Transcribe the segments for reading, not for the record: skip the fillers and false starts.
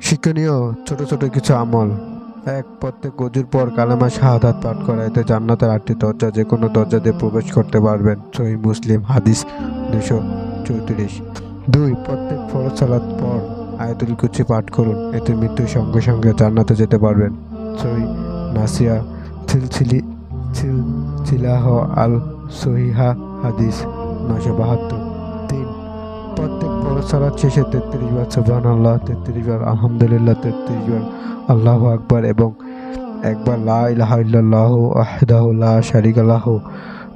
শিক্ষণীয় ছোট ছোট কিছু আমল। প্রত্যেক অজুর পর কালেমা শাহাদাত পাঠ করা, এতে জান্নাতের 8টি দরজা, যে কোনো দরজা দিয়ে প্রবেশ করতে পারবেন। সহিহ মুসলিম হাদিস 234। 2. প্রত্যেক ফরজ সালাত পর আয়াতুল কুরসি পাঠ করুন, এতে মৃত্যুর সঙ্গে সঙ্গে জান্নাতে যেতে পারবেন। সহিহ নাসিয়া সিলসিলাহ আল সহিহা হাদিস 972। 3. প্রত্যেক ফরজ সালাত শেষে 33 বার সুবহানাল্লাহ, 33 বার আলহামদুলিল্লাহ, 33 বার আল্লাহু আকবার এবং একবার লা ইলাহা ইল্লাল্লাহু ওয়াহদাহু লা শারীকা লাহু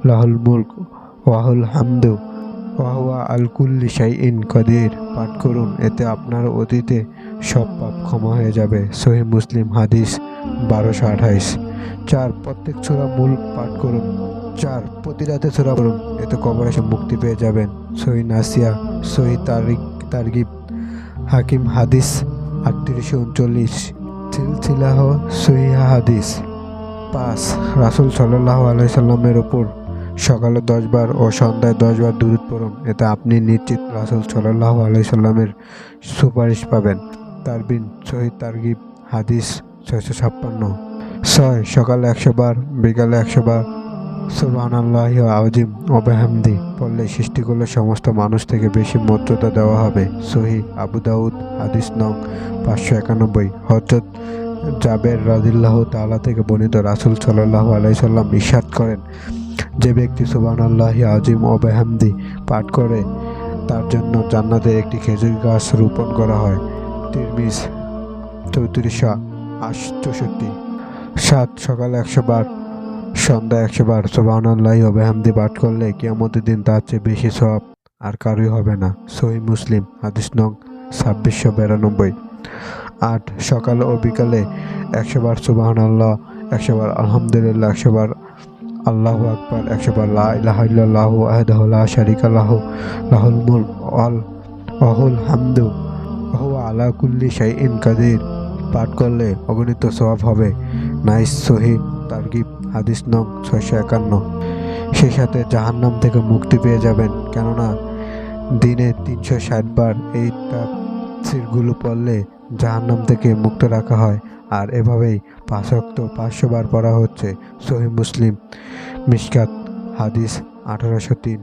লাহুল মুলক ওয়া লাহুল হামদু ওয়া হুয়া আলা কুল্লি শাইইন কাদির পাঠ করুন, এতে আপনার অতীতে সব পাপ ক্ষমা হয়ে যাবে। সহিহ মুসলিম হাদিস 1228। 4. প্রত্যেক সূরা মুলক পাঠ করুন। প্রতি রাতে সূরা পড়ুন, এতে কবর থেকে মুক্তি পেয়ে যাবেন। সহিহ নাসিয়া সহিহ তারগিব হাকিম হাদিস 3839। সিলসিলাহ সহিহা হাদিস। 5. রাসূল সাল্লাল্লাহু আলাইহি সাল্লামের উপর সকালে 10 বার ও সন্ধ্যায় 10 বার দুরূদ পড়ুন, এতে আপনি নিশ্চিত রাসূল সাল্লাল্লাহু আলাইহি সাল্লামের সুপারিশ পাবেন। তারবিন সহিহ তারগিব হাদিস 656। 6. সকালে 100 বার, বিকালে 100 বার সুবহানাল্লাহি আযীম ওয়া বিহামদি পড়লে সৃষ্টিকুলের সমস্ত মানুষ থেকে বেশি মর্যাদা দেওয়া হবে। সহিহ আবু দাউদ হাদিস নং 591। হযরত জাবের রাদিয়াল্লাহু তাআলা থেকে বর্ণিত, রাসূল সাল্লাল্লাহু আলাইহি সাল্লাম ইরশাদ করেন, যে ব্যক্তি সুবহানাল্লাহি আযীম ওয়া বিহামদি পাঠ করে তার জন্য জান্নাতে একটি খেজুর গাছ রোপণ করা হয়। তিরমিজি 3464। 7. সকালে 100 বার, সন্ধ্যায় 100 বার সুবহানাল্লাহি ওয়া বিহামদি পাঠ করলে কিয়ামতের দিন তার চেয়ে বেশি সওয়াব আর কারোই হবে না। সহিহ মুসলিম হাদিস নং 2692। 8. সকাল ও বিকালে 100 বার সুবহানাল্লাহ, 100 বার আলহামদুলিল্লাহ, 100 বার আল্লাহু আকবার, 100 বার লা ইলাহা ইল্লাল্লাহু ওয়াহদাহু লা শারীকা লাহু লাহুল মুলক ওয়া লাহুল হামদু ওয়া হুয়া আলা কুল্লি শাইইন কাদির পাঠ করলে অগণিত সওয়াব হবে। সহিহ তারগিব হাদিস নং 651। সেই সাথে জাহান্নাম থেকে মুক্তি পেয়ে যাবেন, কেননা দিনে 360 বার এই তাফসীরগুলো পড়লে জাহান্নাম থেকে মুক্ত রাখা হয়, আর এভাবেই 5 ওয়াক্ত 500 বার পড়া হচ্ছে। সহিহ মুসলিম মিশকাত হাদিস 1803।